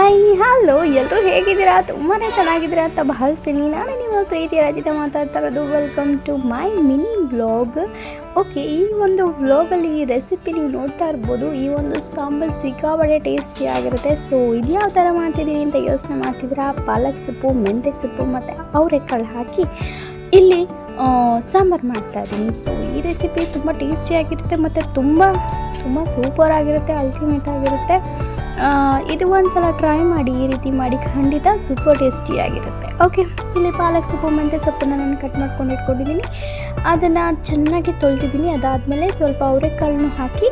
Hi hello ಎಲ್ಲರೂ ಹೇಗಿದ್ದೀರಾ? ತುಂಬಾ ಚೆನ್ನಾಗಿದ್ದೀರಾ ಅಂತ ಭಾವಿಸ್ತೀನಿ. ನಾನು ನಿಮ್ಮ ಪ್ರೀತಿಯ ರಚಿತ ಮಾತಾಡ್ತಾ ಇರೋದು. Welcome to my mini vlog. Okay, ಈ ಒಂದು ವ್ಲಾಗಲ್ಲಿ ಈ ರೆಸಿಪಿ ನೀವು ನೋಡ್ತಾ ಇರ್ಬೋದು. ಈ ಒಂದು ಸಾಂಬಾರು ಸಿಕ್ಕಾಪಟ್ಟೆ ಟೇಸ್ಟಿ ಆಗಿರುತ್ತೆ. ಸೊ ಇದು ಯಾವ ಥರ ಮಾಡ್ತಿದ್ದೀನಿ ಅಂತ ಯೋಚನೆ ಮಾಡ್ತಿದ್ದೀರಾ? ಪಾಲಕ್ ಸೊಪ್ಪು, ಮೆಂತ್ಯ ಸೊಪ್ಪು ಮತ್ತು ಅವರೆಕಾಳು ಹಾಕಿ ಇಲ್ಲಿ ಸಾಂಬಾರು ಮಾಡ್ತಾಯಿದ್ದೀನಿ. ಸೊ ಈ ರೆಸಿಪಿ ತುಂಬ ಟೇಸ್ಟಿಯಾಗಿರುತ್ತೆ ಮತ್ತು ತುಂಬ ಸೂಪರ್ ಆಗಿರುತ್ತೆ, ಅಲ್ಟಿಮೇಟ್ ಆಗಿರುತ್ತೆ. ಇದು ಒಂದು ಸಲ ಟ್ರೈ ಮಾಡಿ, ಈ ರೀತಿ ಮಾಡಿ, ಖಂಡಿತ ಸೂಪರ್ ಟೇಸ್ಟಿಯಾಗಿರುತ್ತೆ. ಓಕೆ, ಇಲ್ಲಿ ಪಾಲಕ್ ಸೊಪ್ಪು ಮೆಂತ್ಯ ಸೊಪ್ಪನ್ನು ನಾನು ಕಟ್ ಮಾಡ್ಕೊಂಡು ಇಟ್ಕೊಂಡಿದ್ದೀನಿ. ಅದನ್ನು ಚೆನ್ನಾಗಿ ತೊಳೆದಿದ್ದೀನಿ. ಅದಾದಮೇಲೆ ಸ್ವಲ್ಪ ಅವರೆಕಾಳನ್ನು ಹಾಕಿ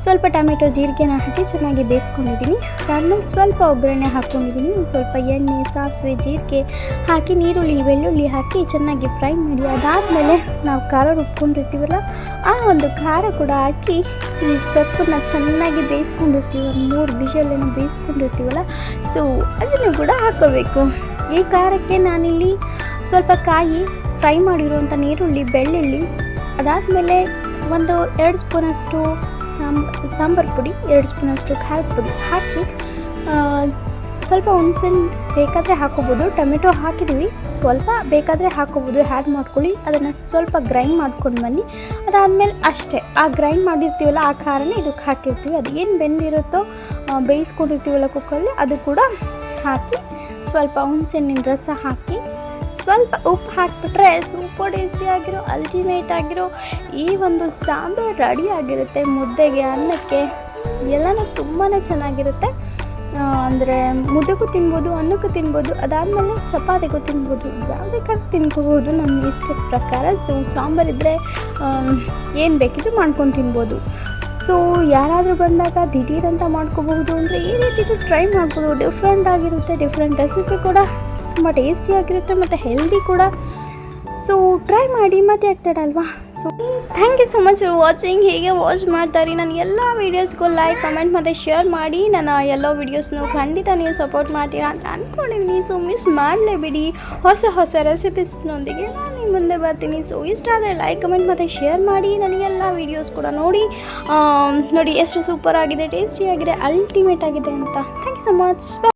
ಸ್ವಲ್ಪ ಟೊಮೆಟೊ ಜೀರಿಗೆನ ಹಾಕಿ ಚೆನ್ನಾಗಿ ಬೇಯಿಸ್ಕೊಂಡಿದ್ದೀನಿ. ಅದಾದಮೇಲೆ ಸ್ವಲ್ಪ ಒಗ್ಗರಣೆ ಹಾಕ್ಕೊಂಡಿದ್ದೀನಿ. ಒಂದು ಸ್ವಲ್ಪ ಎಣ್ಣೆ, ಸಾಸಿವೆ, ಜೀರಿಗೆ ಹಾಕಿ ನೀರುಳ್ಳಿ, ಬೆಳ್ಳುಳ್ಳಿ ಹಾಕಿ ಚೆನ್ನಾಗಿ ಫ್ರೈ ಮಾಡಿ. ಅದಾದಮೇಲೆ ನಾವು ಖಾರ ರುಬ್ಕೊಂಡಿರ್ತೀವಲ್ಲ, ಆ ಒಂದು ಖಾರ ಕೂಡ ಹಾಕಿ ಈ ಸೊಪ್ಪನ್ನು ಚೆನ್ನಾಗಿ ಬೇಯಿಸ್ಕೊಂಡಿರ್ತೀವಿ. ಒಂದು 3 ವಿಷಲನ್ನು ಬೇಯಿಸ್ಕೊಂಡಿರ್ತೀವಲ್ಲ, ಸೊ ಅದನ್ನು ಕೂಡ ಹಾಕೋಬೇಕು. ಈ ಖಾರಕ್ಕೆ ನಾನಿಲ್ಲಿ ಸ್ವಲ್ಪ ಕಾಯಿ, ಫ್ರೈ ಮಾಡಿರುವಂಥ ನೀರುಳ್ಳಿ, ಬೆಳ್ಳುಳ್ಳಿ, ಅದಾದಮೇಲೆ ಒಂದು 2 ಸ್ಪೂನಷ್ಟು ಸಾಂಬಾರು ಪುಡಿ, 2 ಸ್ಪೂನಷ್ಟು ಖಾರದ ಪುಡಿ ಹಾಕಿ ಸ್ವಲ್ಪ ಹುಣಸೆಹಣ್ಣು ಬೇಕಾದರೆ ಹಾಕೋಬೋದು. ಟೊಮೆಟೊ ಹಾಕಿದ್ದೀವಿ, ಸ್ವಲ್ಪ ಬೇಕಾದರೆ ಹಾಕೋಬೋದು, ಆ್ಯಡ್ ಮಾಡ್ಕೊಳ್ಳಿ. ಅದನ್ನು ಸ್ವಲ್ಪ ಗ್ರೈಂಡ್ ಮಾಡ್ಕೊಂಡು ಬನ್ನಿ. ಅದಾದಮೇಲೆ ಅಷ್ಟೇ, ಆ ಗ್ರೈಂಡ್ ಮಾಡಿರ್ತೀವಲ್ಲ ಆ ಖಾರನೇ ಇದಕ್ಕೆ ಹಾಕಿರ್ತೀವಿ. ಅದು ಏನು ಬೆಂದಿರುತ್ತೋ, ಬೇಯಿಸ್ಕೊಂಡಿರ್ತೀವಲ್ಲ ಕುಕ್ಕರಲ್ಲಿ, ಅದು ಕೂಡ ಹಾಕಿ ಸ್ವಲ್ಪ ಹುಣಸೆಹಣ್ಣಿನ ರಸ ಹಾಕಿ ಸ್ವಲ್ಪ ಉಪ್ಪು ಹಾಕಿಬಿಟ್ರೆ ಸೂಪರ್ ಟೇಸ್ಟಿ ಆಗಿರೋ, ಅಲ್ಟಿಮೇಟ್ ಆಗಿರೋ ಈ ಒಂದು ಸಾಂಬಾರು ರೆಡಿ ಆಗಿರುತ್ತೆ. ಮುದ್ದೆಗೆ, ಅನ್ನಕ್ಕೆ ಎಲ್ಲನೂ ತುಂಬಾ ಚೆನ್ನಾಗಿರುತ್ತೆ. ಅಂದರೆ ಮುದ್ದೆಗೂ ತಿನ್ಬೋದು, ಅನ್ನಕ್ಕೂ ತಿನ್ಬೋದು, ಅದಾದಮೇಲೆ ಚಪಾತಿಗೂ ತಿನ್ಬೋದು, ಯಾವುದಕ್ಕಾದ್ರೂ ತಿನ್ಕೋಬೋದು ನಮ್ಮ ಇಷ್ಟದ ಪ್ರಕಾರ. ಸೊ ಸಾಂಬಾರಿದ್ದರೆ ಏನು ಬೇಕಿದ್ರೂ ಮಾಡ್ಕೊಂಡು ತಿನ್ಬೋದು. ಸೊ ಯಾರಾದರೂ ಬಂದಾಗ ದಿಢೀರಂತ ಮಾಡ್ಕೋಬಹುದು ಅಂದರೆ ಈ ರೀತಿದು ಟ್ರೈ ಮಾಡ್ಬೋದು. ಡಿಫ್ರೆಂಟ್ ಆಗಿರುತ್ತೆ, ಡಿಫ್ರೆಂಟ್ ರೆಸಿಪಿ ಕೂಡ ತುಂಬ ಟೇಸ್ಟಿಯಾಗಿರುತ್ತೆ ಮತ್ತು ಹೆಲ್ದಿ ಕೂಡ. ಸೊ ಟ್ರೈ ಮಾಡಿ, ಮತ್ತೆ ಆಗ್ತಾಡಲ್ವಾ. So thank you so much for watching. ಹೀಗೆ ವಾಚ್ ಮಾಡ್ತಾರೆ ನನ್ನ ಎಲ್ಲ ವೀಡಿಯೋಸ್ಗೂ ಲೈಕ್, ಕಮೆಂಟ್ ಮತ್ತು ಶೇರ್ ಮಾಡಿ. ನನ್ನ ಎಲ್ಲ ವೀಡಿಯೋಸ್ನು ಖಂಡಿತ ನೀವು ಸಪೋರ್ಟ್ ಮಾಡ್ತೀರಾ ಅಂತ ಅಂದ್ಕೊಂಡಿದ್ದೀನಿ. ಸೊ ಮಿಸ್ ಮಾಡಲೇಬಿಡಿ. ಹೊಸ ರೆಸಿಪೀಸ್ನೊಂದಿಗೆ ನಾನು ನಿಮ್ಮ ಮುಂದೆ ಬರ್ತೀನಿ. ಸೊ ಇಷ್ಟ ಆದರೆ ಲೈಕ್, ಕಮೆಂಟ್ ಮತ್ತು ಶೇರ್ ಮಾಡಿ. ನನಗೆಲ್ಲ ವೀಡಿಯೋಸ್ ಕೂಡ ನೋಡಿ ಎಷ್ಟು ಸೂಪರ್ ಆಗಿದೆ, ಟೇಸ್ಟಿ ಆಗಿದೆ, ಅಲ್ಟಿಮೇಟ್ ಆಗಿದೆ ಅಂತ. Thank you so much.